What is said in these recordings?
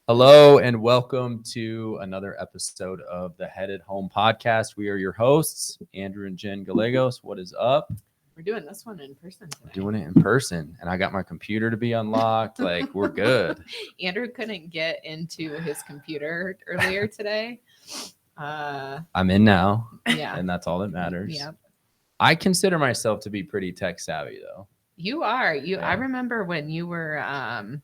Hello and welcome to another episode of the Headed Home Podcast. We are your hosts, Andrew and Jen Gallegos. What is up? We're doing this one in person today. We're doing it in person, and I got my computer to be unlocked. Like, we're good. Andrew couldn't get into his computer earlier today. I'm in now, Yeah. and that's all that matters. Yeah. I consider myself to be pretty tech savvy, though. You are. Yeah. I remember when you were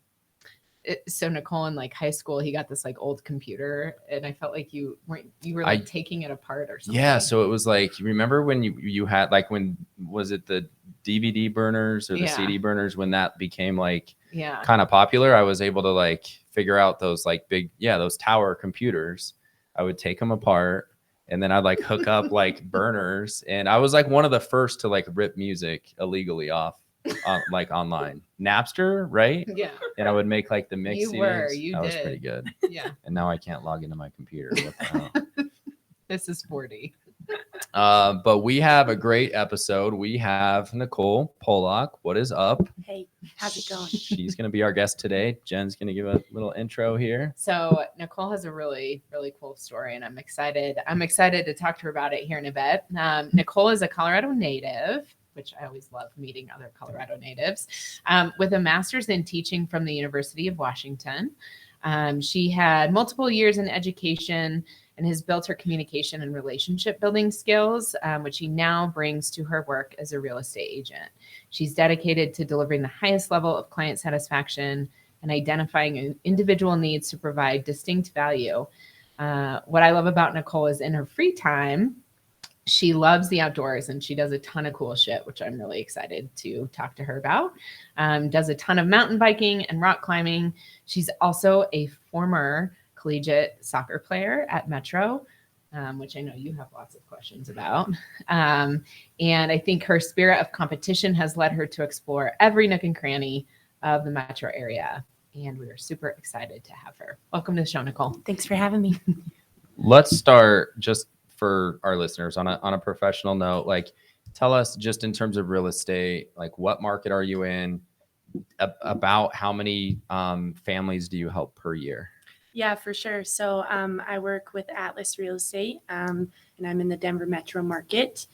so Nicole in like high school, he got this like old computer, and I felt like you were like taking it apart or something. Yeah, so it was like, you remember when you had like, when was it the DVD burners or the CD burners, when that became like kind of popular? I was able to like figure out those like big, those tower computers. I would take them apart, and then I'd like hook up like burners, and I was like one of the first to like rip music illegally off like online. Napster, right? Yeah. And I would make like the mix You CDs. were. Was pretty good. Yeah. And now I can't log into my computer. What the hell? This is 40. But we have a great episode. We have Nicole Pollack. What is up? Hey, how's it going? She's going to be our guest today. Jen's going to give a little intro here. So Nicole has a really, really cool story, and I'm excited to talk to her about it here in a bit. Nicole is a Colorado native, which I always love meeting other Colorado natives, with a master's in teaching from the University of Washington. She had multiple years in education and has built her communication and relationship building skills, which she now brings to her work as a real estate agent. She's dedicated to delivering the highest level of client satisfaction and identifying individual needs to provide distinct value. What I love about Nicole is in her free time, she loves the outdoors and she does a ton of cool shit, which I'm really excited to talk to her about. Does a ton of mountain biking and rock climbing. She's also a former collegiate soccer player at Metro, which I know you have lots of questions about. And I think her spirit of competition has led her to explore every nook and cranny of the Metro area. And we are super excited to have her. Welcome to the show, Nicole. Thanks for having me. Let's start just for our listeners on a professional note. Like, tell us just in terms of real estate, like what market are you in? About how many families do you help per year? Yeah, for sure. So I work with Atlas Real Estate, and I'm in the Denver metro market.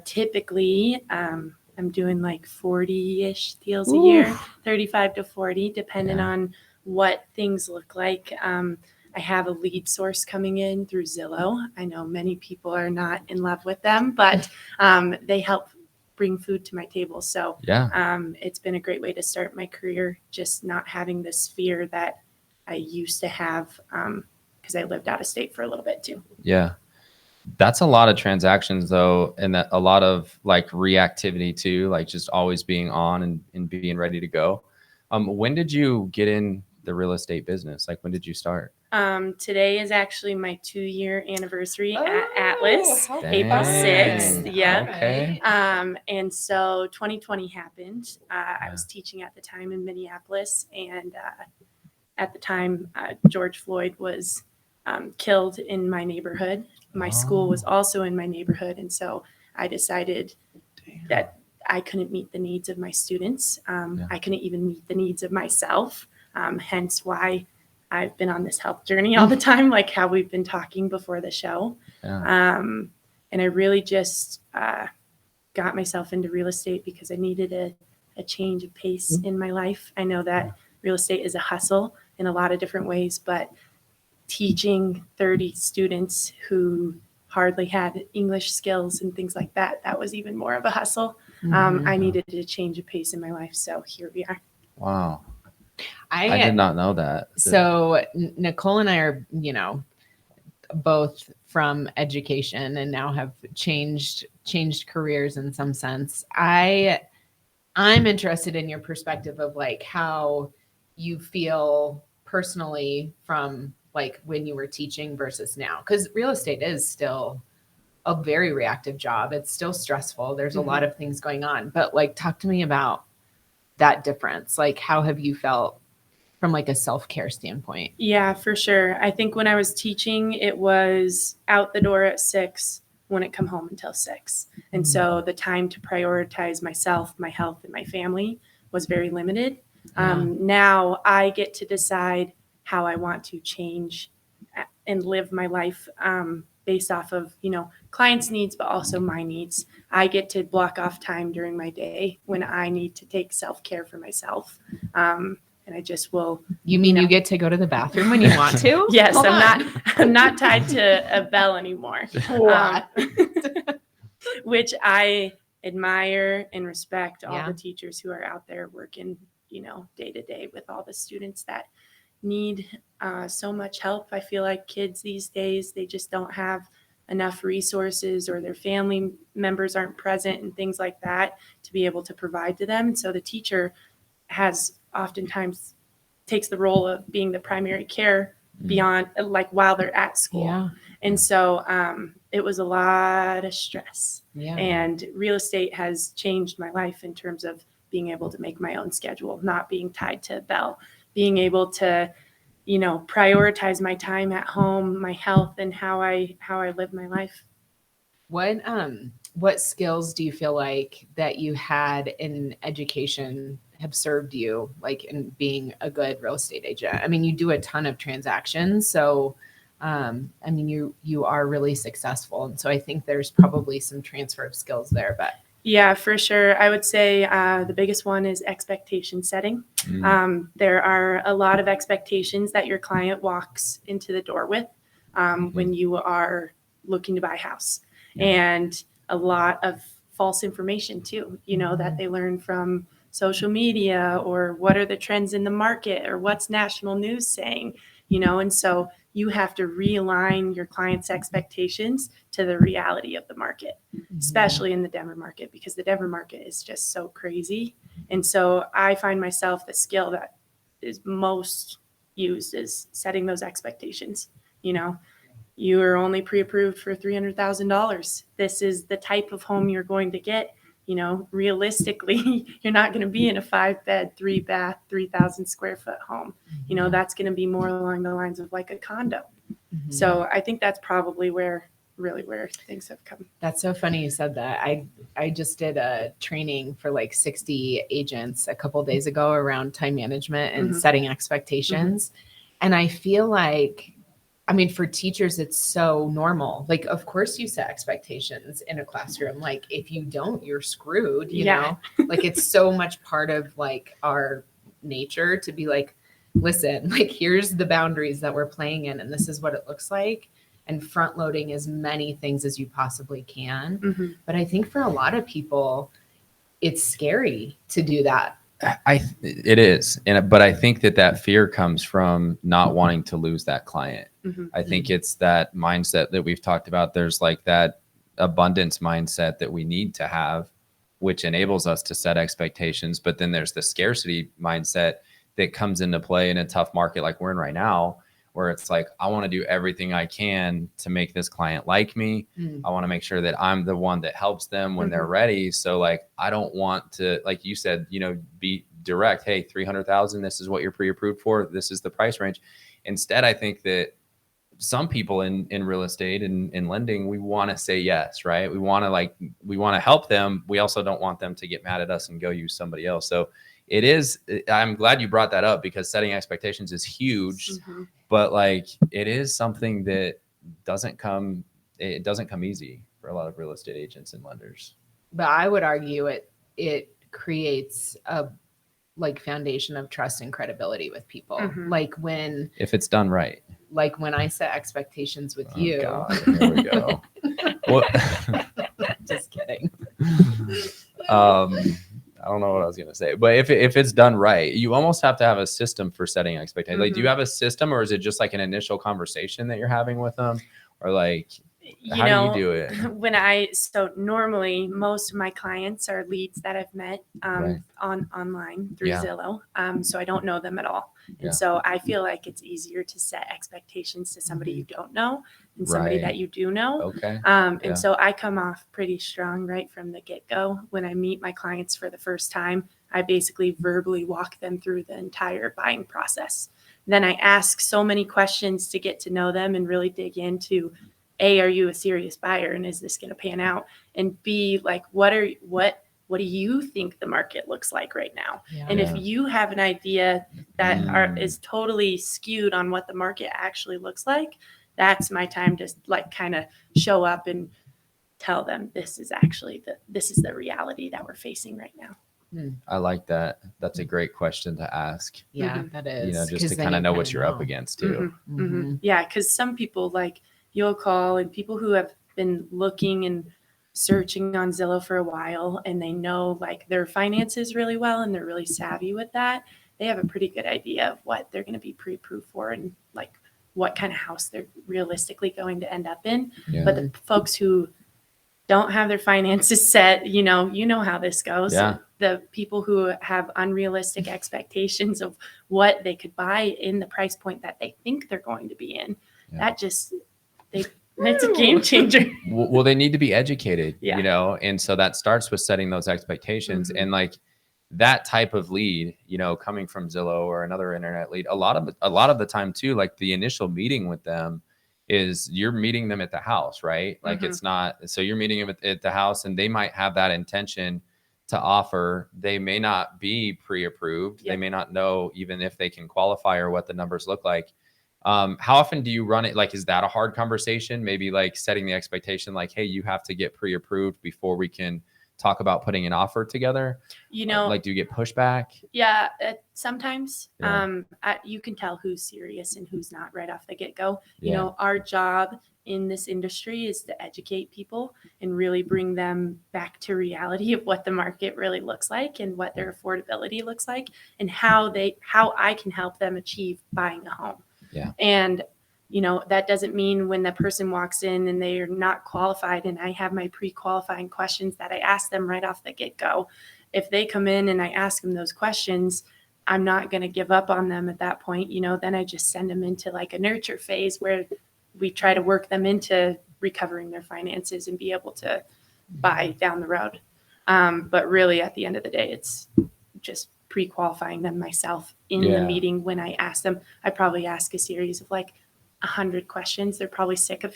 Typically, I'm doing like 40-ish deals a year, 35 to 40, depending on what things look like. I have a lead source coming in through Zillow. I know many people are not in love with them, but they help bring food to my table. So it's been a great way to start my career, just not having this fear that I used to have because I lived out of state for a little bit too. Yeah. That's a lot of transactions though, and that a lot of like reactivity too, like just always being on and being ready to go. When did you get in the real estate business? Like, when did you start? Today is actually my 2-year anniversary at Atlas, April 6th. Yeah. Okay. And so 2020 happened. I was teaching at the time in Minneapolis, and at the time, George Floyd was killed in my neighborhood. My school was also in my neighborhood. And so I decided that I couldn't meet the needs of my students. I couldn't even meet the needs of myself. Hence why I've been on this health journey all the time, like how we've been talking before the show. And I really just got myself into real estate because I needed a change of pace in my life. I know that real estate is a hustle in a lot of different ways, but teaching 30 students who hardly had English skills and things like that, that was even more of a hustle. I needed a change of pace in my life. So here we are. Wow. I did not know that. So Nicole and I are, both from education and now have changed careers in some sense. I'm interested in your perspective of like how you feel personally from like when you were teaching versus now, because real estate is still a very reactive job. It's still stressful. There's a lot of things going on, but like, talk to me about that difference. Like, how have you felt from like a self-care standpoint? Yeah, for sure. I think when I was teaching, it was out the door at 6, wouldn't come home until 6. And so the time to prioritize myself, my health, and my family was very limited. Now I get to decide how I want to change and live my life based off of, clients' needs, but also my needs. I get to block off time during my day when I need to take self-care for myself. And I just will. You mean you get to go to the bathroom when you want to? Yes, I'm not tied to a bell anymore. Which I admire and respect all the teachers who are out there working, day to day with all the students that need so much help. I feel like kids these days, they just don't have enough resources, or their family members aren't present and things like that to be able to provide to them. So the teacher has oftentimes takes the role of being the primary care beyond, like, while they're at school. Yeah. And so it was a lot of stress. Yeah. And real estate has changed my life in terms of being able to make my own schedule, not being tied to a bell, being able to, prioritize my time at home, my health, and how I live my life. What skills do you feel like that you had in education have served you, like, in being a good real estate agent? I mean, you do a ton of transactions, so you are really successful, and so I think there's probably some transfer of skills there. But yeah, for sure, I would say the biggest one is expectation setting. There are a lot of expectations that your client walks into the door with when you are looking to buy a house, and a lot of false information too, that they learn from social media, or what are the trends in the market, or what's national news saying, and so you have to realign your client's expectations to the reality of the market, especially in the Denver market, because the Denver market is just so crazy. And so I find myself, the skill that is most used is setting those expectations. You are only pre-approved for $300,000. This is the type of home you're going to get. Realistically, you're not going to be in a 5-bed, 3-bath, 3,000 square foot home. That's going to be more along the lines of like a condo. Mm-hmm. So I think that's probably where things have come. That's so funny you said that. I just did a training for like 60 agents a couple of days ago around time management and setting expectations. And I feel like, for teachers, it's so normal. Like, of course you set expectations in a classroom. Like, if you don't, you're screwed, you know? Like, it's so much part of like our nature to be like, listen, like, here's the boundaries that we're playing in, and this is what it looks like. And front loading as many things as you possibly can. But I think for a lot of people, it's scary to do that. It is. But I think that fear comes from not wanting to lose that client. I think it's that mindset that we've talked about. There's like that abundance mindset that we need to have, which enables us to set expectations. But then there's the scarcity mindset that comes into play in a tough market like we're in right now, where it's like, I want to do everything I can to make this client like me. I want to make sure that I'm the one that helps them when they're ready. So like, I don't want to, like you said, be direct. Hey, 300,000, this is what you're pre-approved for. This is the price range. Instead, I think that some people in real estate and in lending, we want to say yes, right? We want to help them. We also don't want them to get mad at us and go use somebody else. So I'm glad you brought that up, because setting expectations is huge, but like, it is something that doesn't come easy for a lot of real estate agents and lenders. But I would argue it creates a foundation of trust and credibility with people. If it's done right. Like when I set expectations with you. God, here we go. Just kidding. I don't know what I was going to say, but if it's done right, you almost have to have a system for setting expectations. Like, do you have a system, or is it just like an initial conversation that you're having with them, or like, how do you do it? So normally most of my clients are leads that I've met online through Zillow. So I don't know them at all. And so I feel like it's easier to set expectations to somebody you don't know than somebody that you do know. Okay. And so I come off pretty strong right from the get-go. When I meet my clients for the first time, I basically verbally walk them through the entire buying process. Then I ask so many questions to get to know them and really dig into, A, are you a serious buyer, and is this going to pan out? And B, like, what what do you think the market looks like right now? Yeah. And if you have an idea that is totally skewed on what the market actually looks like, that's my time to like kind of show up and tell them this is actually the reality that we're facing right now. I like that. That's a great question to ask. Yeah, that is. Just to kind of know what you're up against too. Yeah, because some people, like, you'll call, and people who have been looking and searching on Zillow for a while, and they know like their finances really well, and they're really savvy with that. They have a pretty good idea of what they're going to be pre-approved for, and like what kind of house they're realistically going to end up in. But the folks who don't have their finances set, you know how this goes. Yeah. The people who have unrealistic expectations of what they could buy in the price point that they think they're going to be in, it's a game changer. Well, they need to be educated, and so that starts with setting those expectations. And like that type of lead, coming from Zillow or another internet lead, a lot of the time too, like the initial meeting with them is you're meeting them at the house, right? Like it's not, so you're meeting them at the house, and they might have that intention to offer. They may not be pre-approved. They may not know even if they can qualify or what the numbers look like. How often do you run it? Like, is that a hard conversation? Maybe like setting the expectation, like, hey, you have to get pre-approved before we can talk about putting an offer together. Like, do you get pushback? Yeah, sometimes. You can tell who's serious and who's not right off the get-go. Our job in this industry is to educate people and really bring them back to reality of what the market really looks like and what their affordability looks like, and how I can help them achieve buying a home. Yeah. And that doesn't mean when the person walks in and they are not qualified, and I have my pre-qualifying questions that I ask them right off the get-go. If they come in and I ask them those questions, I'm not going to give up on them at that point. Then I just send them into like a nurture phase where we try to work them into recovering their finances and be able to buy down the road. But really at the end of the day, it's just pre-qualifying them myself in the meeting. When I ask them, I probably ask a series of like 100 questions. They're probably sick of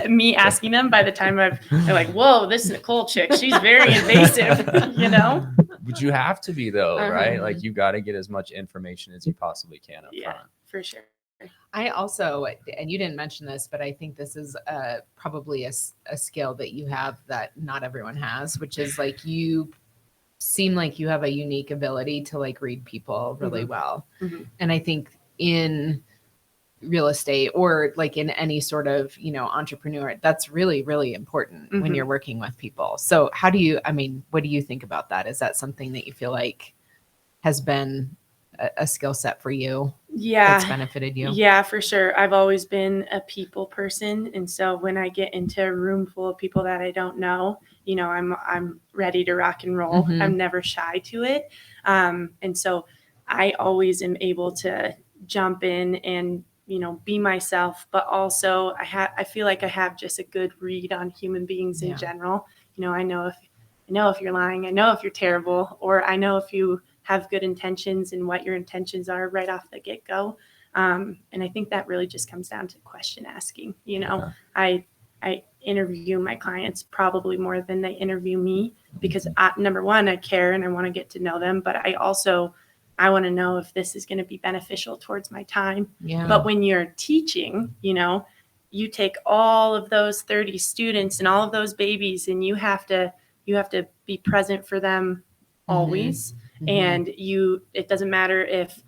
me asking them by the time they're like, whoa, this Nicole chick, she's very invasive, But you have to be though, right? Like you got to get as much information as you possibly can up front. For sure. I also, and you didn't mention this, but I think this is probably a skill that you have that not everyone has, which is like you seem like you have a unique ability to like read people really well. And I think in real estate or like in any sort of, entrepreneur, that's really, really important when you're working with people. So what do you think about that? Is that something that you feel like has been a skill set for you? That's benefited you? Yeah, for sure. I've always been a people person. And so when I get into a room full of people that I don't know, I'm ready to rock and roll. I'm never shy to it. And so I always am able to jump in and, be myself, but also I feel like I have just a good read on human beings in general. I know if you're lying, I know if you're terrible, or I know if you have good intentions and what your intentions are right off the get-go. And I think that really just comes down to question asking. I interview my clients probably more than they interview me because number one, I care and I want to get to know them, but I want to know if this is going to be beneficial towards my time. But when you're teaching, you take all of those 30 students and all of those babies, and you have to be present for them always. And it doesn't matter if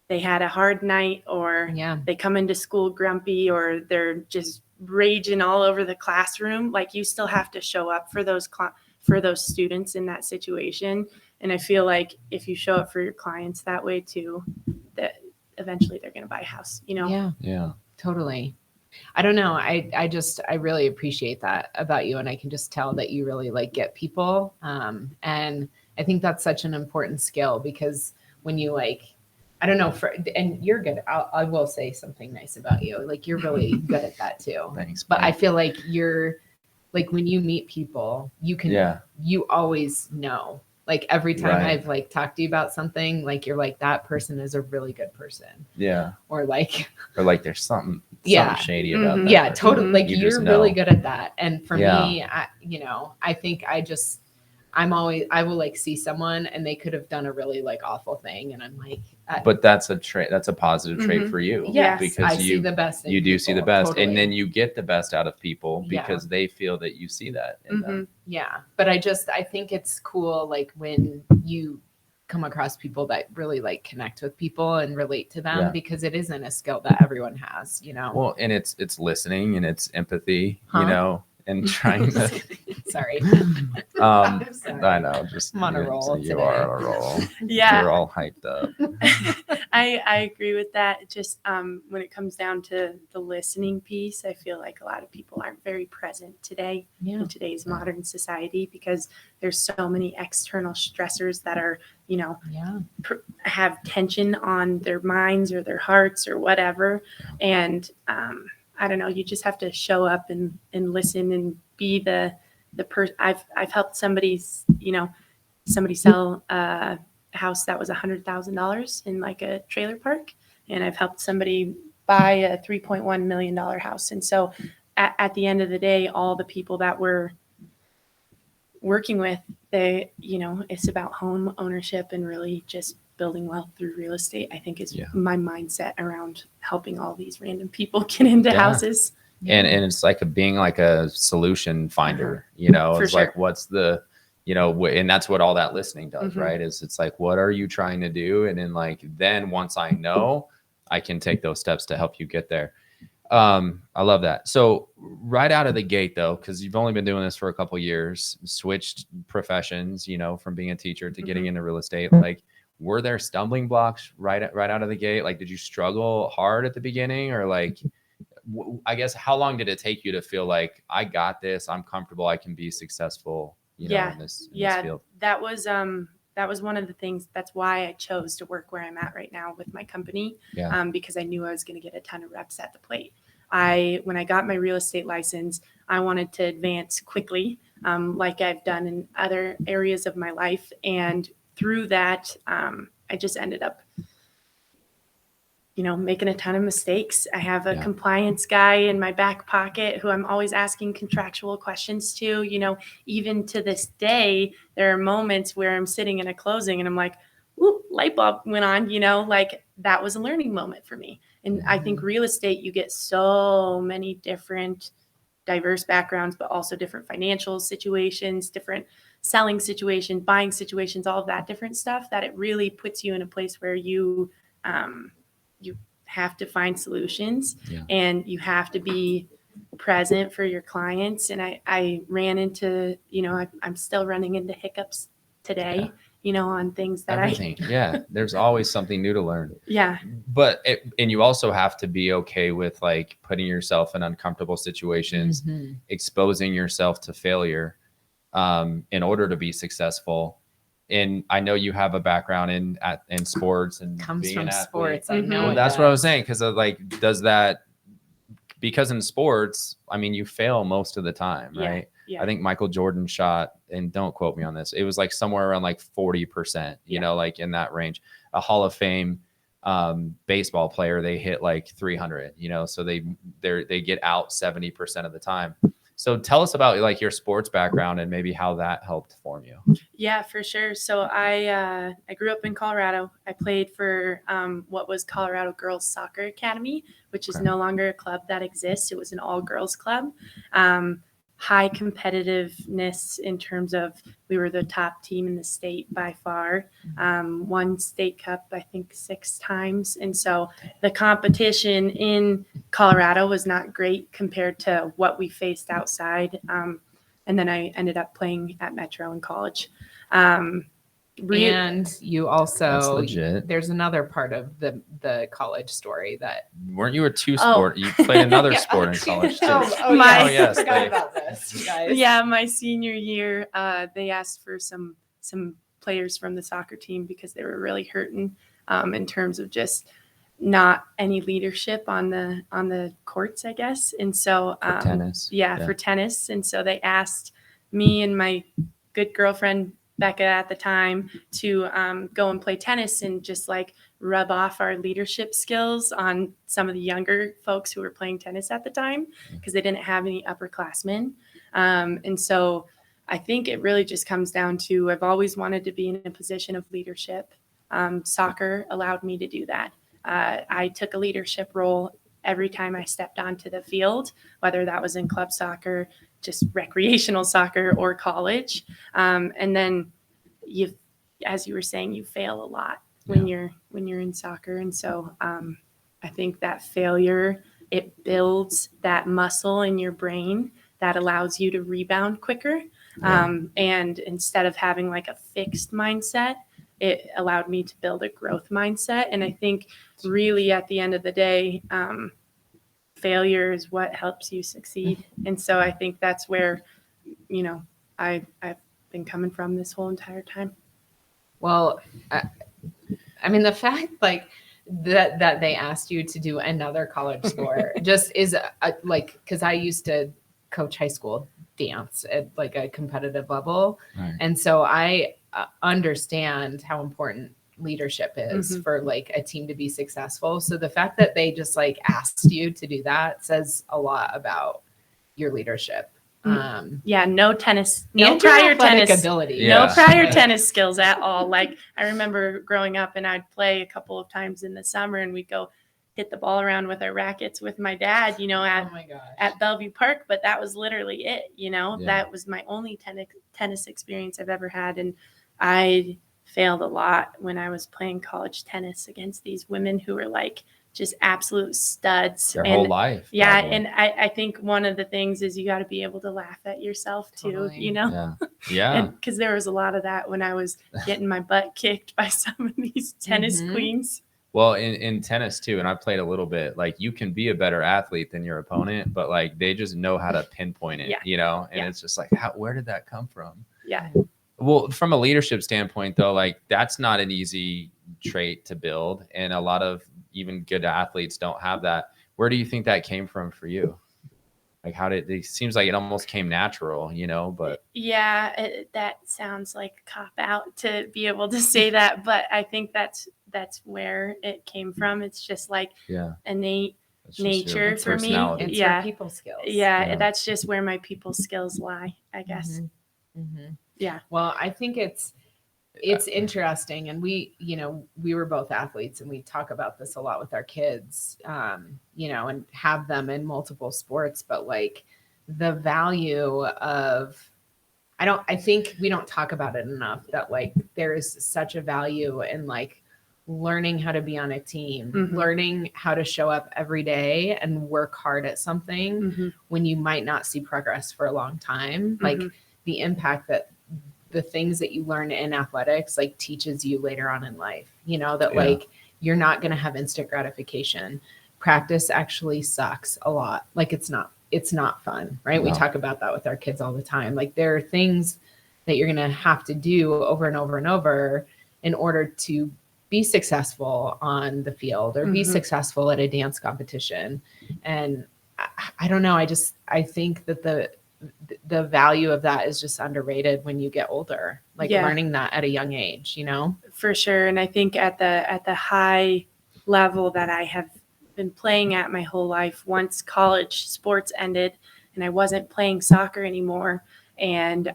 they had a hard night or they come into school grumpy or they're just raging all over the classroom. Like, you still have to show up for those students in that situation. And I feel like if you show up for your clients that way too, that eventually they're going to buy a house, Yeah, totally. I don't know. I really appreciate that about you. And I can just tell that you really like get people. And I think that's such an important skill because when you I don't know, and you're good. I will say something nice about you. Like, you're really good at that too. Thanks. But I feel like you're like, when you meet people, you always know. Like, every time I've talked to you about something, like, you're like, that person is a really good person. Yeah. Or there's something shady about that. Yeah, totally. Like, you're really good at that. And for me, I think I will like see someone and they could have done a really like awful thing. And I'm like, but that's a trait. That's a positive trait for you. Yes, because I see the best. You do see the best. Totally. And then you get the best out of people because they feel that you see that in them. Yeah. But I think it's cool. Like when you come across people that really like connect with people and relate to them because it isn't a skill that everyone has, you know? Well, and it's listening and it's empathy, you know, and trying to. Sorry. Sorry. I know. Just I'm on a roll. You are on a roll. Yeah. You're all hyped up. I agree with that. Just when it comes down to the listening piece, I feel like a lot of people aren't very present today in today's modern society because there's so many external stressors that are, you know, have tension on their minds or their hearts or whatever. And I don't know, you just have to show up and listen and be the person. I've helped somebody sell a house that was $100,000 in like a trailer park. And I've helped somebody buy a $3.1 million house. And so at the end of the day, all the people that we're working with, it's about home ownership and really just building wealth through real estate. I think is my mindset around helping all these random people get into houses. And it's like being like a solution finder, you know, it's like, what's the, you know, and that's what all that listening does, right? It's like, what are you trying to do? And then once I know, I can take those steps to help you get there. I love that. So right out of the gate though, cause you've only been doing this for a couple of years, switched professions, you know, from being a teacher to getting into real estate. Like, were there stumbling blocks right out of the gate? Like, did you struggle hard at the beginning or like, I guess, how long did it take you to feel like I got this, I'm comfortable, I can be successful, you know, in this field? That was one of the things. That's why I chose to work where I'm at right now with my company. Because I knew I was going to get a ton of reps at the plate. When I got my real estate license, I wanted to advance quickly, like I've done in other areas of my life. And through that, I just ended up, making a ton of mistakes. I have a compliance guy in my back pocket who I'm always asking contractual questions to. Even to this day, there are moments where I'm sitting in a closing and I'm like, ooh, light bulb went on, like that was a learning moment for me. And I think real estate, you get so many different diverse backgrounds, but also different financial situations, different selling situations, buying situations, all of that different stuff, that it really puts you in a place where you have to find solutions and you have to be present for your clients. And I ran into, I'm still running into hiccups today, on things that there's always something new to learn. But and you also have to be okay with like putting yourself in uncomfortable situations, exposing yourself to failure in order to be successful. And I know you have a background in sports and comes being from an sports. athlete. I know. Well, that's what I was saying. Cause because in sports, I mean, you fail most of the time, right? I think Michael Jordan shot, and don't quote me on this, it was like somewhere around like 40%, you know, like in that range. A Hall of Fame baseball player, they hit like 300, so they get out 70% of the time. So tell us about like your sports background and maybe how that helped form you. Yeah, for sure. So I grew up in Colorado. I played for what was Colorado Girls Soccer Academy, which is no longer a club that exists. It was an all girls club. High competitiveness in terms of we were the top team in the state by far. Won state cup, I think 6 times. And so the competition in Colorado was not great compared to what we faced outside. And then I ended up playing at Metro in college. And you also, there's another part of the college story that weren't you a sport? You played another sport in college too. I forgot about this, you guys. Yeah, my senior year, they asked for some players from the soccer team because they were really hurting in terms of just not any leadership on the courts, I guess. And so for tennis. For tennis. And so they asked me and my good girlfriend Becca at the time to go and play tennis and just like rub off our leadership skills on some of the younger folks who were playing tennis at the time because they didn't have any upperclassmen. And so I think it really just comes down to, I've always wanted to be in a position of leadership. Soccer allowed me to do that. I took a leadership role every time I stepped onto the field, whether that was in club soccer, just recreational soccer, or college. And then as you were saying, you fail a lot when you're in soccer. And so I think that failure, it builds that muscle in your brain that allows you to rebound quicker. And instead of having like a fixed mindset, it allowed me to build a growth mindset. And I think really at the end of the day, failure is what helps you succeed. And so I think that's where, I've been coming from this whole entire time. Well, I mean, the fact like that they asked you to do another college sport just is like, because I used to coach high school dance at like a competitive level. Right. And so I understand how important leadership is for like a team to be successful. So the fact that they just like asked you to do that says a lot about your leadership. No tennis, no prior tennis ability, no prior tennis skills at all. Like I remember growing up and I'd play a couple of times in the summer and we'd go hit the ball around with our rackets with my dad, at Bellevue Park. But that was literally it, that was my only tennis experience I've ever had. And I failed a lot when I was playing college tennis against these women who were like just absolute studs their whole life. Yeah. Probably. And I think one of the things is you got to be able to laugh at yourself too, totally. Yeah. Because there was a lot of that when I was getting my butt kicked by some of these tennis queens. Well, in tennis too, and I played a little bit, like you can be a better athlete than your opponent, but like they just know how to pinpoint it, and it's just like, where did that come from? Yeah. Well, from a leadership standpoint though, like that's not an easy trait to build. And a lot of even good athletes don't have that. Where do you think that came from for you? Like it seems like it almost came natural, but. Yeah, that sounds like a cop out to be able to say that, but I think that's where it came from. It's just like innate nature for me. It's your people skills. Yeah, that's just where my people skills lie, I guess. Yeah. Well, I think it's interesting. And we were both athletes and we talk about this a lot with our kids, and have them in multiple sports, but like the value of, I think we don't talk about it enough that like there is such a value in like learning how to be on a team, learning how to show up every day and work hard at something when you might not see progress for a long time. Like the impact that the things that you learn in athletics like teaches you later on in life, like you're not going to have instant gratification. Practice actually sucks a lot. Like it's not fun, right? No. We talk about that with our kids all the time. Like there are things that you're going to have to do over and over and over in order to be successful on the field or be successful at a dance competition. And I don't know. I think that the value of that is just underrated when you get older, like learning that at a young age, For sure. And I think at the high level that I have been playing at my whole life, once college sports ended and I wasn't playing soccer anymore, and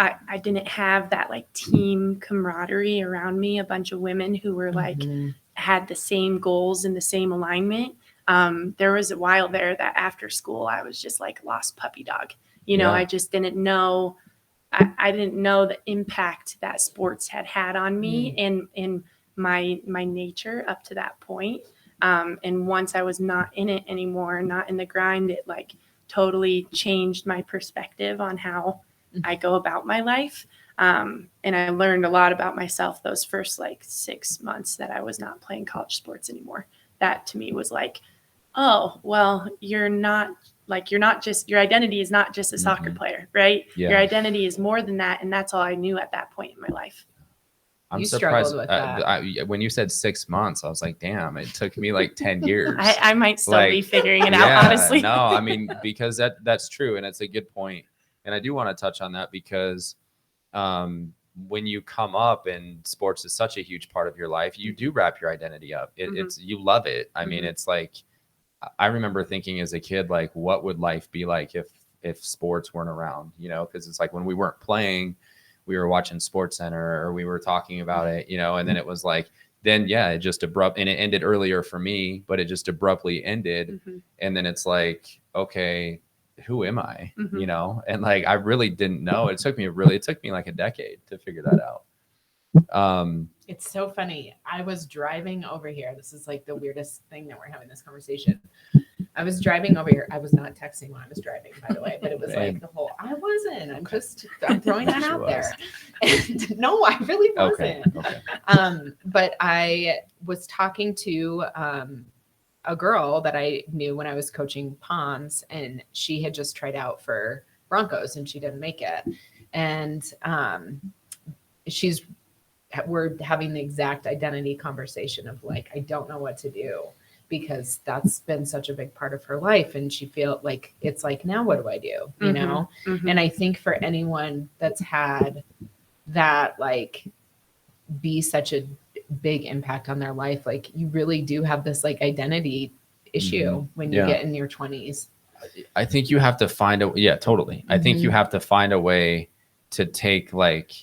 I didn't have that like team camaraderie around me, a bunch of women who were like had the same goals and the same alignment. There was a while there that after school I was just like lost puppy dog. I just didn't know. I didn't know the impact that sports had on me and in my nature up to that point. And once I was not in it anymore, not in the grind, it like totally changed my perspective on how I go about my life. And I learned a lot about myself those first like 6 months that I was not playing college sports anymore. That to me was like, oh, well, your identity is not just a soccer player, right? Yeah. Your identity is more than that. And that's all I knew at that point in my life. I'm surprised with that. When you said 6 months, I was like, damn, it took me like 10 years. I might still be figuring it out, honestly. No, I mean, because that's true. And it's a good point. And I do want to touch on that because when you come up and sports is such a huge part of your life, you do wrap your identity up. It's you love it. I mean, it's like, I remember thinking as a kid, like, what would life be like if if sports weren't around, you know, because it's like when we weren't playing, we were watching Sports Center or we were talking about it, you know, and then it was like, then yeah, it just and it ended earlier for me, but it just abruptly ended. And then it's like, okay, who am I? You know, and like I really didn't know. It took me like a decade to figure that out. It's so funny. I was driving over here. This is like the weirdest thing that we're having this conversation. I was driving over here. I was not texting when I was driving, by the way, but it was like the whole, I wasn't. I'm throwing that out there. And no, I really wasn't. Okay. But I was talking to a girl that I knew when I was coaching Palms, and she had just tried out for Broncos and she didn't make it. And we're having the exact identity conversation of like, I don't know what to do, because that's been such a big part of her life. And she felt like, it's like, now what do I do? You know? And I think for anyone that's had that, like, be such a big impact on their life, like you really do have this like identity issue when you get in your 20s. I think you have to find totally. I think you have to find a way to take like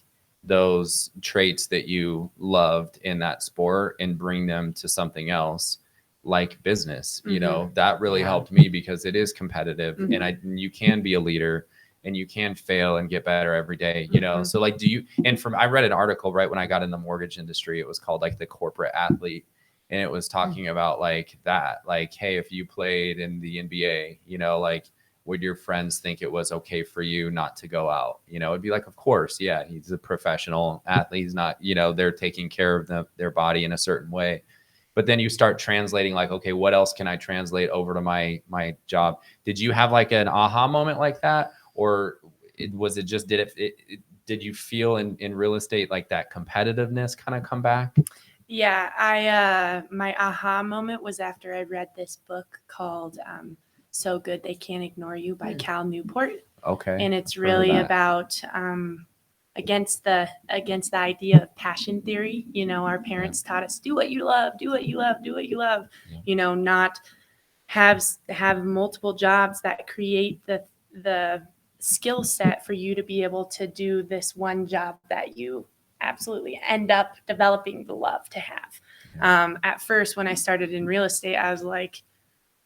those traits that you loved in that sport and bring them to something else like business. You know, that really helped me because it is competitive and you can be a leader and you can fail and get better every day, you know? So like, I read an article right when I got in the mortgage industry, it was called like the corporate athlete. And it was talking about like that, like, hey, if you played in the NBA, you know, like, would your friends think it was okay for you not to go out? You know, it'd be like, of course, yeah, he's a professional athlete. He's not, you know, they're taking care of their body in a certain way. But then you start translating like, okay, what else can I translate over to my job? Did you have like an aha moment like that? Or was it just, did you feel in real estate like that competitiveness kind of come back? Yeah, my aha moment was after I read this book called So Good They Can't Ignore You by Cal Newport. Okay. And it's really about against the idea of passion theory. You know, our parents taught us, do what you love, do what you love, do what you love. Yeah. You know, not have multiple jobs that create the skill set for you to be able to do this one job that you absolutely end up developing the love to have. At first, when I started in real estate, I was like,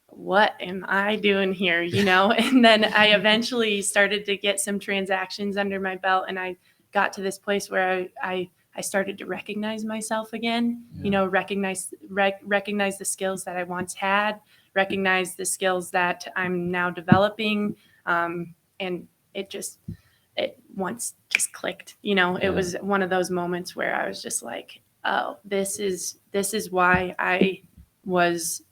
what am I doing here? You know, and then I eventually started to get some transactions under my belt, and I got to this place where I started to recognize myself again, you know, recognize the skills that I once had, recognize the skills that I'm now developing. And it once just clicked, you know. It was one of those moments where I was just like, oh, this is why I was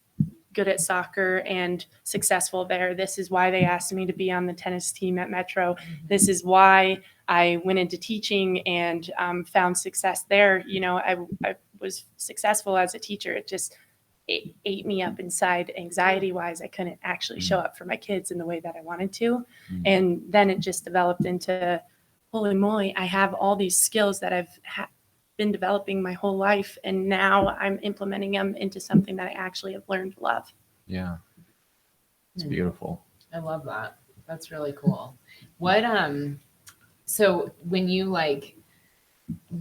good at soccer and successful there. This is why they asked me to be on the tennis team at Metro. This is why I went into teaching and found success there. You know, I was successful as a teacher. It ate me up inside anxiety wise. I couldn't actually show up for my kids in the way that I wanted to. And then it just developed into, holy moly, I have all these skills that I've been developing my whole life. And now I'm implementing them into something that I actually have learned to love. Yeah. It's beautiful. I love that. That's really cool. What, so when you like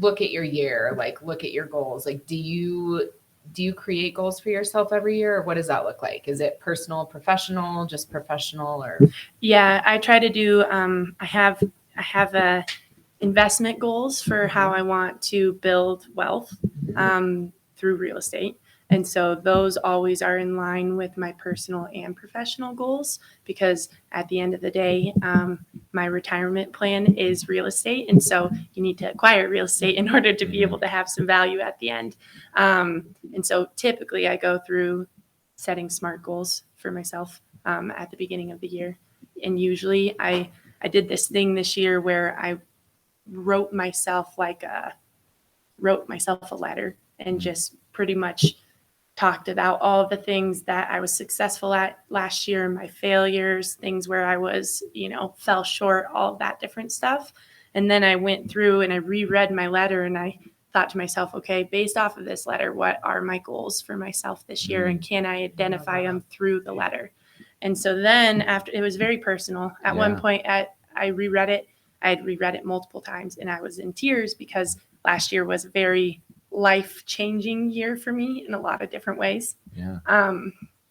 look at your year, like look at your goals, like do you create goals for yourself every year, or what does that look like? Is it personal, professional, just professional, or? Yeah, I try to do, I have investment goals for how I want to build wealth through real estate. And so those always are in line with my personal and professional goals, because at the end of the day, my retirement plan is real estate. And so you need to acquire real estate in order to be able to have some value at the end. And so typically I go through setting SMART goals for myself at the beginning of the year. And usually I did this thing this year where I wrote myself a letter and just pretty much talked about all of the things that I was successful at last year, my failures, things where I was, you know, fell short, all of that different stuff. And then I went through and I reread my letter and I thought to myself, okay, based off of this letter, what are my goals for myself this year? And can I identify them through the letter? And so then after, it was very personal. At one point I reread it. I had reread it multiple times and I was in tears because last year was a very life-changing year for me in a lot of different ways. Yeah.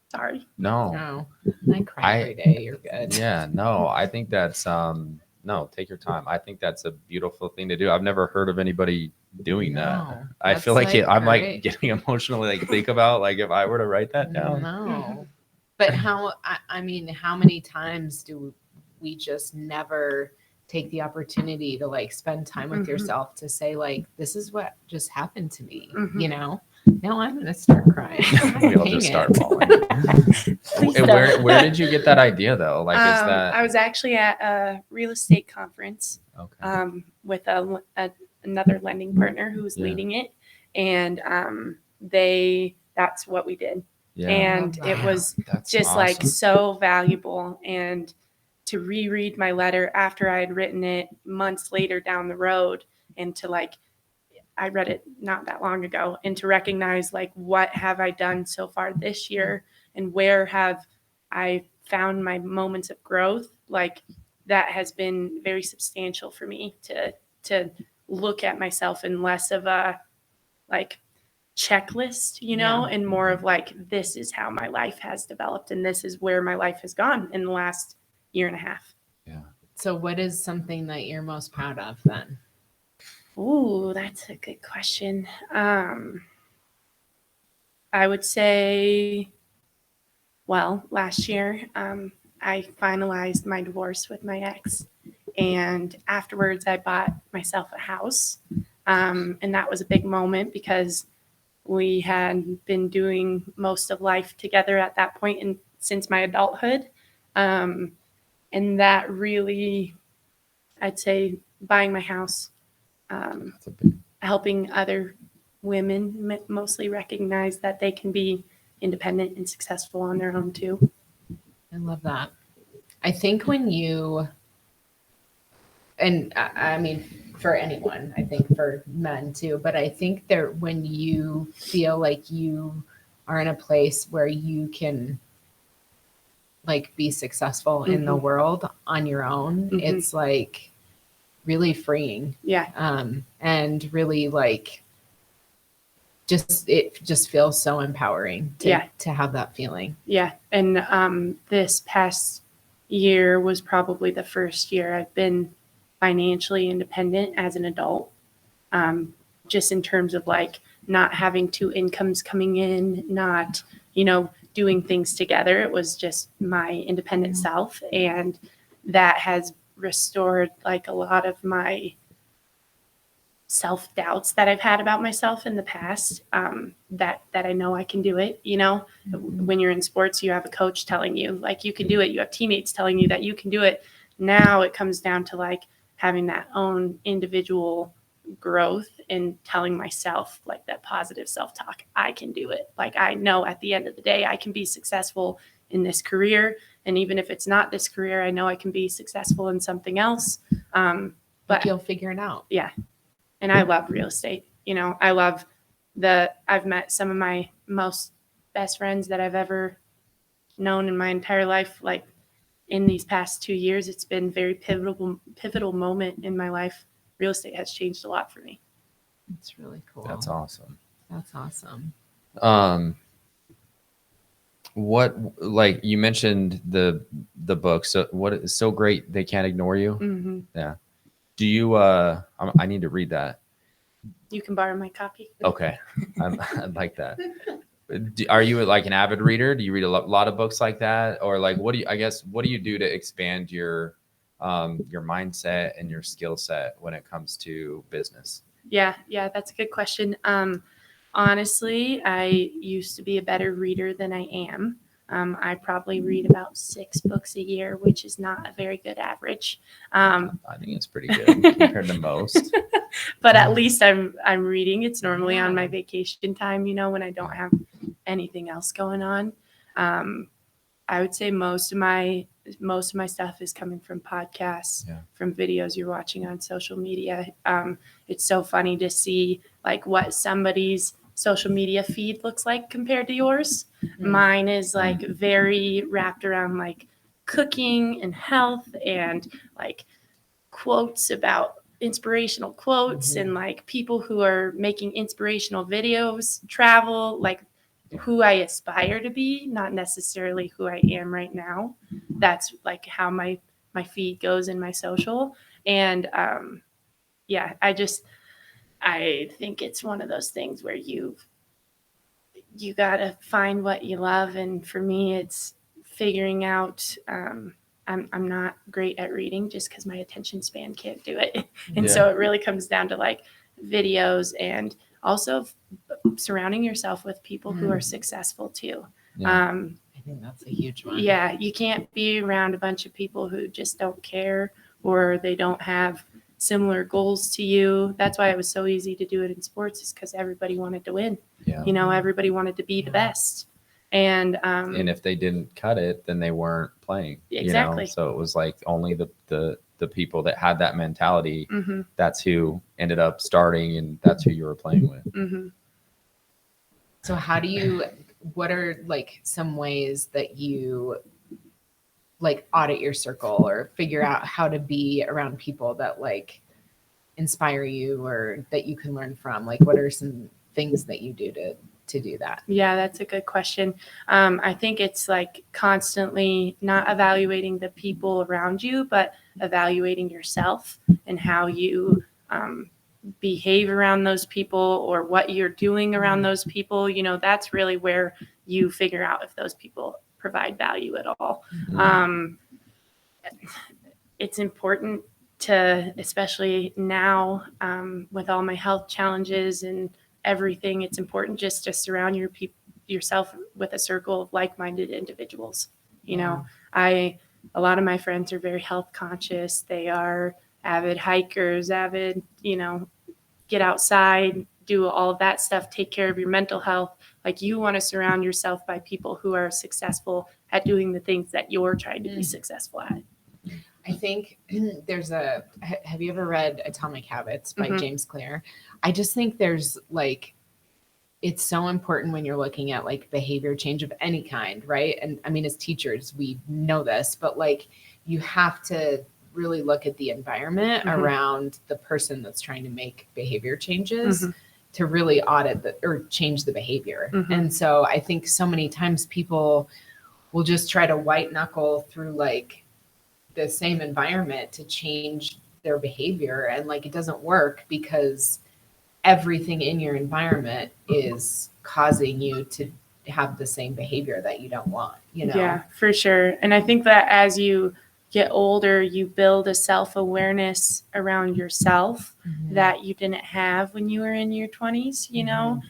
Sorry. No, I cry every day. You're good. Yeah, no, I think that's no, take your time. I think that's a beautiful thing to do. I've never heard of anybody doing that. I feel like I'm like getting emotional, like think about like if I were to write that down. No, but I mean, how many times do we just never take the opportunity to like spend time with yourself to say like, this is what just happened to me, you know? Now I'm gonna start crying. We'll just start bawling. Where did you get that idea though? Like, is that? I was actually at a real estate conference with another lending partner who was leading it, and that's what we did. Yeah. And it was just awesome. Like so valuable. And to reread my letter after I had written it months later down the road, and to like, I read it not that long ago, and to recognize like, what have I done so far this year and where have I found my moments of growth? Like that has been very substantial for me to look at myself in less of a like checklist, you know, and more of like, this is how my life has developed and this is where my life has gone in the last year and a half. Yeah. So what is something that you're most proud of then? Ooh, that's a good question. I would say, well, last year, I finalized my divorce with my ex, and afterwards I bought myself a house. And that was a big moment because we had been doing most of life together at that point and since my adulthood. And that really, I'd say buying my house, helping other women mostly recognize that they can be independent and successful on their own too. I love that. I think when you, and I mean, for anyone, I think for men too, but I think that when you feel like you are in a place where you can like be successful in the world on your own, it's like really freeing. Yeah. And really like, it just feels so empowering to have that feeling. Yeah. And this past year was probably the first year I've been financially independent as an adult. Just in terms of like not having two incomes coming in, not, you know, doing things together. It was just my independent self. And that has restored like a lot of my self-doubts that I've had about myself in the past, that I know I can do it. You know, when you're in sports, you have a coach telling you like you can do it. You have teammates telling you that you can do it. Now it comes down to like having that own individual growth and telling myself like that positive self-talk. I can do it. Like I know at the end of the day, I can be successful in this career. And even if it's not this career, I know I can be successful in something else. But you'll figure it out. Yeah. And I love real estate. You know, I've met some of my most best friends that I've ever known in my entire life. Like in these past 2 years, it's been very pivotal moment in my life. Real estate has changed a lot for me. It's really cool. That's awesome. That's awesome. What, like you mentioned the book. So what is so great they can't ignore you? Mm-hmm. Yeah. Do you? I need to read that. You can borrow my copy. Okay, I'd like that. Are you like an avid reader? Do you read a lot of books like that, or like what do you do to expand your mindset and your skill set when it comes to business? Yeah, that's a good question. Honestly, I used to be a better reader than I am. I probably read about 6 books a year, which is not a very good average. I think it's pretty good compared to most. But at least I'm reading. It's normally on my vacation time, you know, when I don't have anything else going on. I would say most of my stuff is coming from podcasts, from videos you're watching on social media. It's so funny to see like what somebody's social media feed looks like compared to yours. Mine is like very wrapped around like cooking and health and like quotes about inspirational quotes and like people who are making inspirational videos, travel, like who I aspire to be, not necessarily who I am right now. That's like how my feed goes in my social. And yeah, I think it's one of those things where you gotta find what you love. And for me, it's figuring out, I'm not great at reading just because my attention span can't do it. And so it really comes down to like videos and also surrounding yourself with people who are successful too. I think that's a huge one. Yeah, you can't be around a bunch of people who just don't care or they don't have similar goals to you. That's why it was so easy to do it in sports, is because everybody wanted to win. You know, everybody wanted to be the best. And if they didn't cut it, then they weren't playing. Exactly. You know? So it was like only the people that had that mentality, that's who ended up starting, and that's who you were playing with. So what are like some ways that you like audit your circle or figure out how to be around people that like inspire you or that you can learn from? Like, what are some things that you do to do that? Yeah, that's a good question. I think it's like constantly not evaluating the people around you, but evaluating yourself and how you behave around those people or what you're doing around those people. You know, that's really where you figure out if those people provide value at all. It's important to, especially now with all my health challenges and everything, it's important just to surround yourself with a circle of like-minded individuals. You know, a lot of my friends are very health conscious. They are avid hikers, avid, you know, get outside, do all of that stuff, take care of your mental health. Like, you want to surround yourself by people who are successful at doing the things that you're trying to be successful at. I think have you ever read Atomic Habits by James Clear? I just think there's like, it's so important when you're looking at like behavior change of any kind, right? And I mean, as teachers, we know this, but like you have to really look at the environment around the person that's trying to make behavior changes to really audit or change the behavior. And so I think so many times people will just try to white knuckle through like the same environment to change their behavior. And like, it doesn't work because everything in your environment is causing you to have the same behavior that you don't want, you know? Yeah, for sure. And I think that as you get older, you build a self-awareness around yourself that you didn't have when you were in your 20s, you know?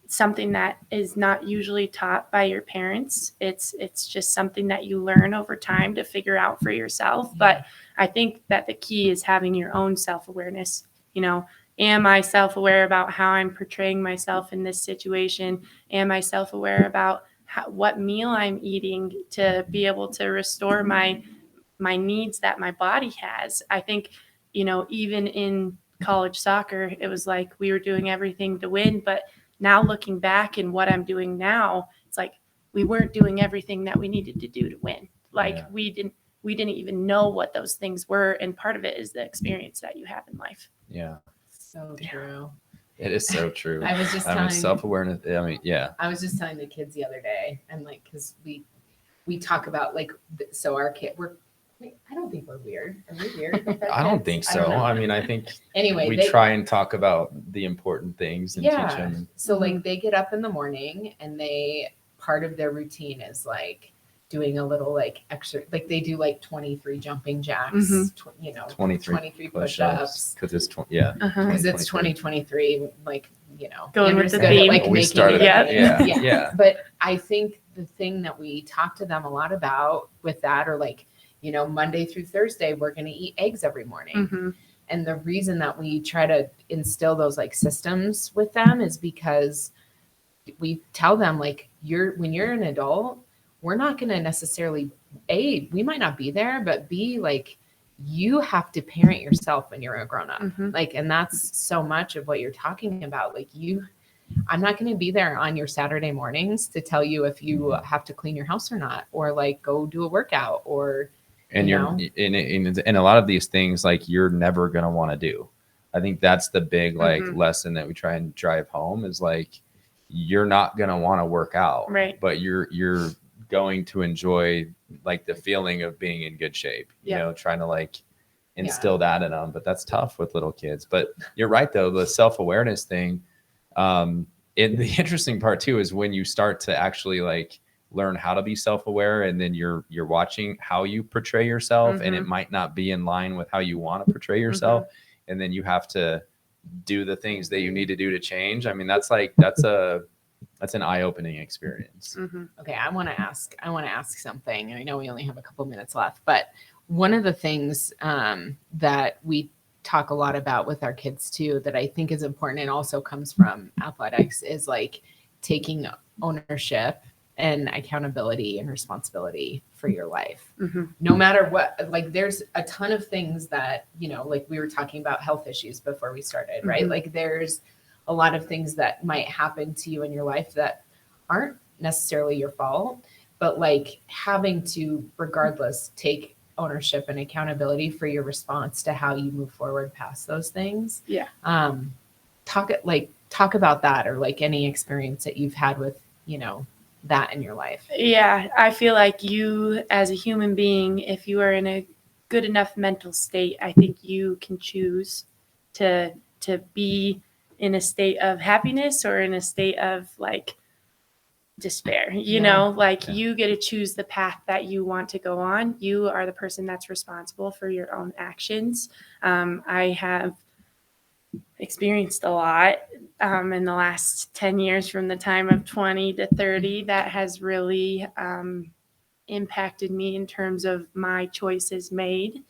Something that is not usually taught by your parents. It's just something that you learn over time to figure out for yourself. But I think that the key is having your own self-awareness. You know, am I self-aware about how I'm portraying myself in this situation? Am I self-aware about what meal I'm eating to be able to restore my needs that my body has? I think, you know, even in college soccer, it was like we were doing everything to win, but now looking back and what I'm doing now, it's like we weren't doing everything that we needed to do to win. Like we didn't even know what those things were. And part of it is the experience that you have in life. Yeah. So true. It is so true. I was just self-awareness. I mean, I was just telling the kids the other day, and like, cause we talk about like, so our kid, I don't think we're weird. Are we weird? I don't think so. I mean, I think anyway, we try and talk about the important things and teach them. So like they get up in the morning and part of their routine is like doing a little like extra, like they do like 23 jumping jacks, 23 push-ups. Because it's, because it's 2023, like, you know. Going with the theme. Like we started yeah. But I think the thing that we talk to them a lot about with that, or like, you know, Monday through Thursday, we're going to eat eggs every morning. And the reason that we try to instill those like systems with them is because we tell them like, when you're an adult, we're not going to necessarily, we might not be there, but B, like, you have to parent yourself when you're a grown-up. Mm-hmm. Like, and that's so much of what you're talking about. Like I'm not going to be there on your Saturday mornings to tell you if you have to clean your house or not, or like go do a workout, or, and you're in a lot of these things, like you're never going to want to do. I think that's the big like lesson that we try and drive home is like, you're not going to want to work out, right? But you're going to enjoy like the feeling of being in good shape, you know, trying to like instill that in them. But that's tough with little kids. But you're right though, the self-awareness thing. The interesting part too is when you start to actually like learn how to be self-aware, and then you're watching how you portray yourself, and it might not be in line with how you want to portray yourself, and then you have to do the things that you need to do to change. I mean, that's an eye-opening experience. Okay, I want to ask something. I know we only have a couple minutes left, but one of the things that we talk a lot about with our kids too, that I think is important and also comes from athletics, is like taking ownership and accountability and responsibility for your life. No matter what, like there's a ton of things that, you know, like we were talking about health issues before we started, right? Like there's a lot of things that might happen to you in your life that aren't necessarily your fault, but like having to regardless take ownership and accountability for your response to how you move forward past those things. Talk about that, or like any experience that you've had with, you know, that in your life. I feel like you as a human being, if you are in a good enough mental state, I think you can choose to be in a state of happiness or in a state of like despair, you know, like you get to choose the path that you want to go on. You are the person that's responsible for your own actions. I have experienced a lot in the last 10 years, from the time of 20 to 30, that has really impacted me in terms of my choices made.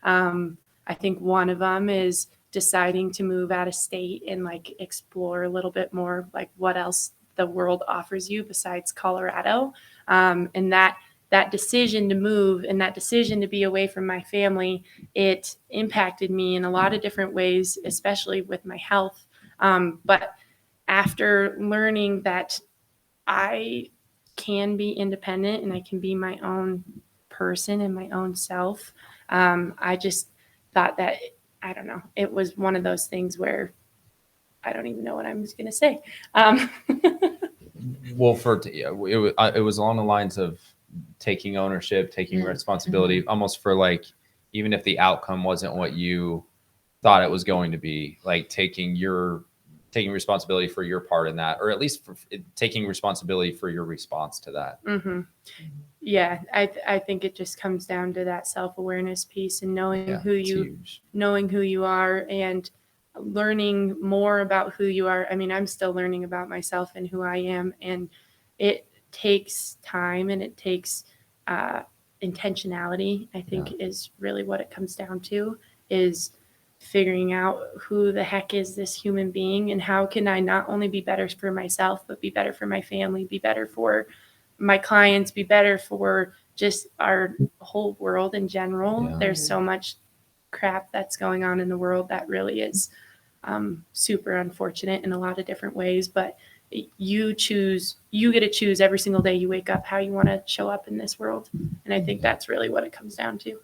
I think one of them is deciding to move out of state and like explore a little bit more like what else the world offers you besides Colorado. And that decision to move and that decision to be away from my family, it impacted me in a lot of different ways, especially with my health. But after learning that I can be independent and I can be my own person and my own self, I just thought that, I don't know, it was one of those things where I don't even know what I was going to say. Well, it was along the lines of taking ownership, taking responsibility, almost for like, even if the outcome wasn't what you thought it was going to be, like taking responsibility for your part in that, or at least taking responsibility for your response to that. Yeah, I think it just comes down to that self-awareness piece and knowing who you are and learning more about who you are. I mean, I'm still learning about myself and who I am, and it takes time and it takes intentionality, I think is really what it comes down to, is figuring out who the heck is this human being and how can I not only be better for myself, but be better for my family, be better for my clients, be better for just our whole world in general. There's so much crap that's going on in the world that really is super unfortunate in a lot of different ways, but you get to choose every single day you wake up how you want to show up in this world. And I think that's really what it comes down to.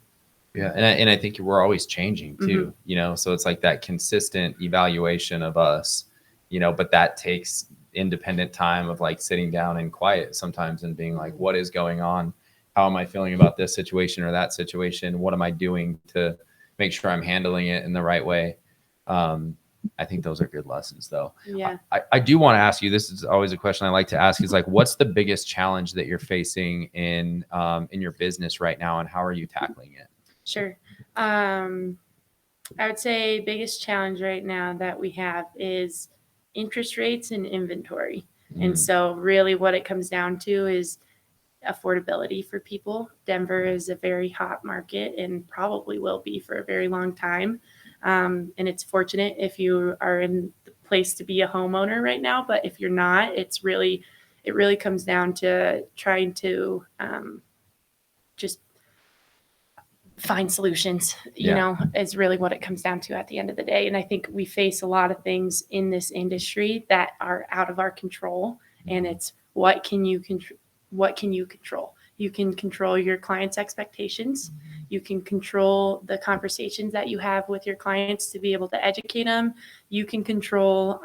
Yeah. And I think we're always changing too, you know, so it's like that consistent evaluation of us, you know, but that takes independent time of like sitting down and quiet sometimes and being like, what is going on? How am I feeling about this situation or that situation? What am I doing to make sure I'm handling it in the right way? I think those are good lessons though. Yeah. I do want to ask you, this is always a question I like to ask, is like, what's the biggest challenge that you're facing in your business right now, and how are you tackling it? Sure. I would say biggest challenge right now that we have is interest rates and inventory. And so really what it comes down to is affordability for people. Denver is a very hot market and probably will be for a very long time. And it's fortunate if you are in the place to be a homeowner right now, but if you're not, it really comes down to trying to just find solutions, you know, is really what it comes down to at the end of the day. And I think we face a lot of things in this industry that are out of our control. And it's what can you control? You can control your clients' expectations. You can control the conversations that you have with your clients to be able to educate them. You can control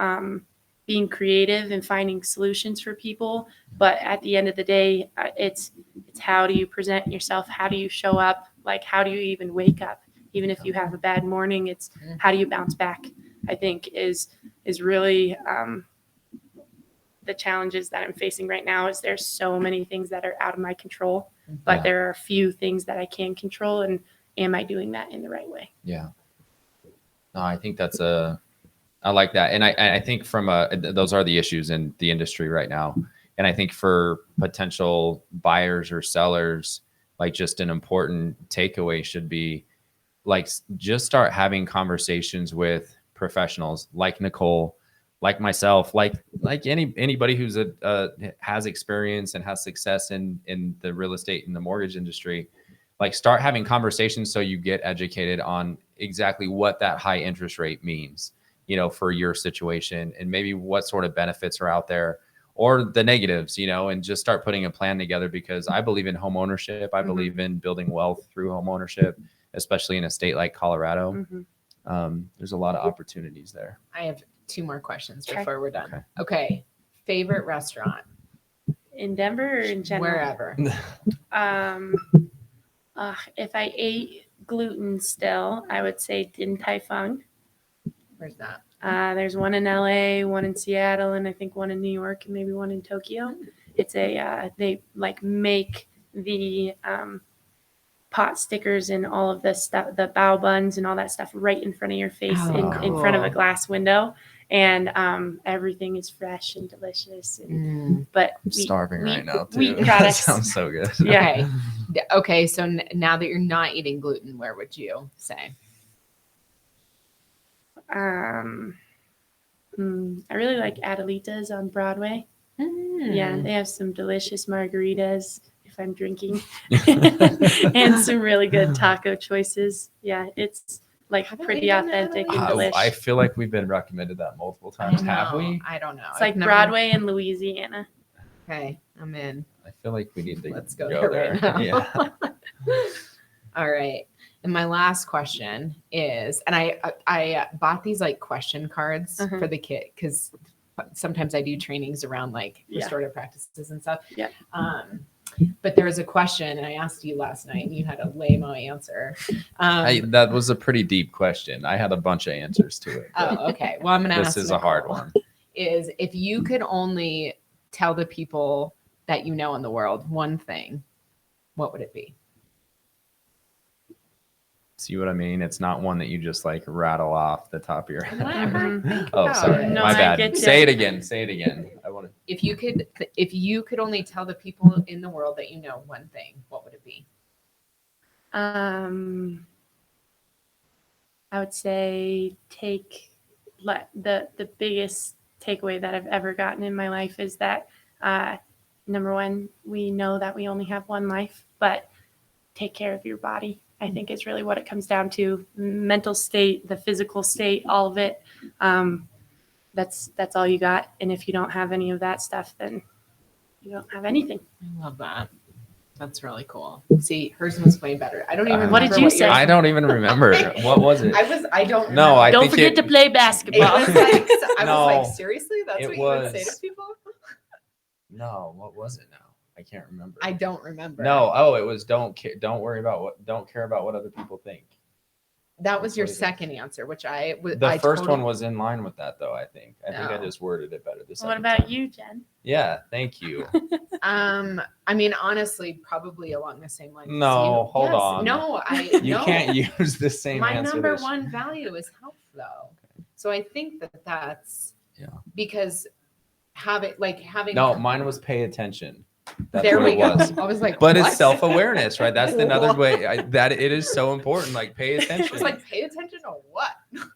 being creative and finding solutions for people. But at the end of the day, it's how do you present yourself? How do you show up? Like, how do you even wake up? Even if you have a bad morning, it's how do you bounce back? I think is really the challenges that I'm facing right now. Is there's so many things that are out of my control, but there are a few things that I can control. And am I doing that in the right way? Yeah. No, I think I like that. And I think those are the issues in the industry right now. And I think for potential buyers or sellers, like just an important takeaway should be like, just start having conversations with professionals like Nicole, like myself, like anybody who's has experience and has success in the real estate and the mortgage industry. Like, start having conversations so you get educated on exactly what that high interest rate means, you know, for your situation, and maybe what sort of benefits are out there or the negatives, you know, and just start putting a plan together, because I believe in home ownership. I believe in building wealth through home ownership, especially in a state like Colorado. There's a lot of opportunities there. I have 2 more questions before we're done. Okay. Favorite restaurant in Denver or in general? Wherever. If I ate gluten still, I would say Din Tai Fung. Where's that? There's one in LA, one in Seattle, and I think one in New York, and maybe one in Tokyo. It's they like make the pot stickers and all of the stuff, the bao buns and all that stuff right in front of your face in front of a glass window. And everything is fresh and delicious. And, but I'm starving right now too. Wheat That products. sounds so good. Yeah. Okay. So now that you're not eating gluten, where would you say? I really like Adelita's on Broadway. Yeah, they have some delicious margaritas if I'm drinking, and some really good taco choices. Yeah, it's like pretty authentic and delicious. I feel like we've been recommended that multiple times. Have we? I don't know. It's like Broadway in Louisiana. Okay, I'm in. I feel like we need to Let's go there right now. Yeah. All right. And my last question is, and I bought these like question cards for the kid, because sometimes I do trainings around like restorative practices and stuff. Yeah. But there was a question, and I asked you last night, and you had a lame-o answer. That was a pretty deep question. I had a bunch of answers to it. Oh, okay. Well, I'm going to ask. This is a hard one. Is if you could only tell the people that you know in the world one thing, what would it be? See what I mean? It's not one that you just like rattle off the top of your head. Oh, sorry. No, my bad. Say it again. I want to. If you could only tell the people in the world that you know one thing, what would it be? I would say the biggest takeaway that I've ever gotten in my life is that number one, we know that we only have one life, but take care of your body. I think is really what it comes down to. Mental state, the physical state, all of it. That's all you got. And if you don't have any of that stuff, then you don't have anything. I love that. That's really cool. See, hers was way better. I don't even remember. What did you say? I don't even remember. What was it? I don't know. No, don't forget to play basketball. I was like, seriously? That's what you would say to people? No, what was it now? I can't remember. I don't remember. No, it was don't care about what other people think. That was your second answer, which the first one was in line with that, though. I think I just worded it better. What about you, Jen? Yeah, thank you. I mean, honestly, probably along the same lines. No, hold on. No, you can't use the same. My answer number one value is health, though. Okay. So I think that's because having. No, mine was pay attention. That's there what we it go. was. I was like, but what? It's self-awareness, right? That's another way that it is so important. Like, pay attention. It's like, pay attention to what?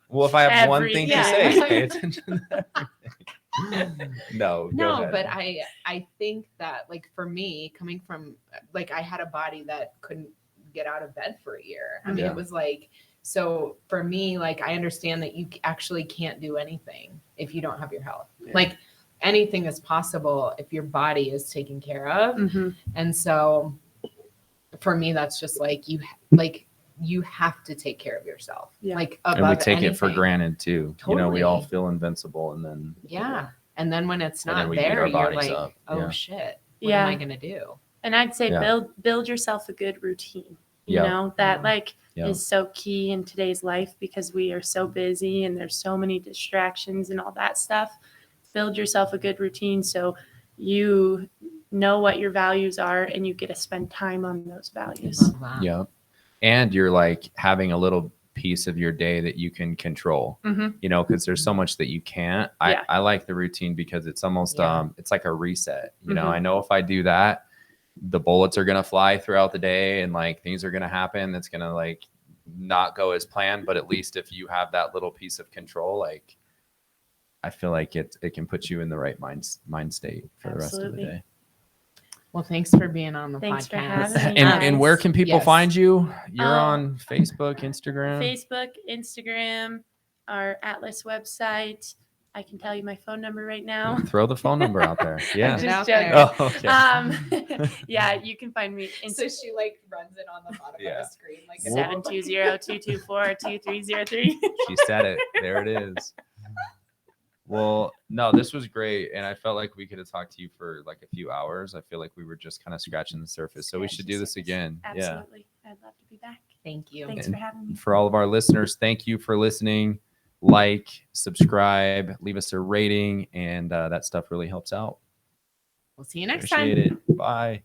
Well, if I have one thing to say, pay attention to everything. No, but I think that, like, for me, coming from, like, I had a body that couldn't get out of bed for a year. I mean, it was like, so for me, like, I understand that you actually can't do anything if you don't have your health. Like, anything is possible if your body is taken care of. And so for me, that's just like, you have to take care of yourself. Like, above and we take anything. it for granted too. Totally. You know, we all feel invincible, and then and then when it's not there, you're like, oh shit, what am I gonna do? And I'd say build yourself a good routine. You know, that like is so key in today's life, because we are so busy and there's so many distractions and all that stuff. Build yourself a good routine so you know what your values are and you get to spend time on those values. And you're like having a little piece of your day that you can control, you know, because there's so much that you can't. I like the routine because it's almost it's like a reset. You know, I know if I do that, the bullets are gonna fly throughout the day, and like things are gonna happen that's gonna like not go as planned. But at least if you have that little piece of control, like I feel like it can put you in the right mind state for the rest of the day. Well, thanks for being on the podcast. For having me. And where can people find you? You're on Facebook, Instagram, our Atlas website. I can tell you my phone number right now. Throw the phone number out there. Yeah. I'm just joking. Oh, okay. Yeah, you can find me. So she like runs it on the bottom of the screen, like 720-224-2303. She said it. There it is. Well, no, this was great. And I felt like we could have talked to you for like a few hours. I feel like we were just kind of scratching the surface. So we should do this again. Absolutely. I'd love to be back. Thank you. Thanks for having me. For all of our listeners, thank you for listening. Like, subscribe, leave us a rating, and that stuff really helps out. We'll see you next time. Appreciate it. Bye.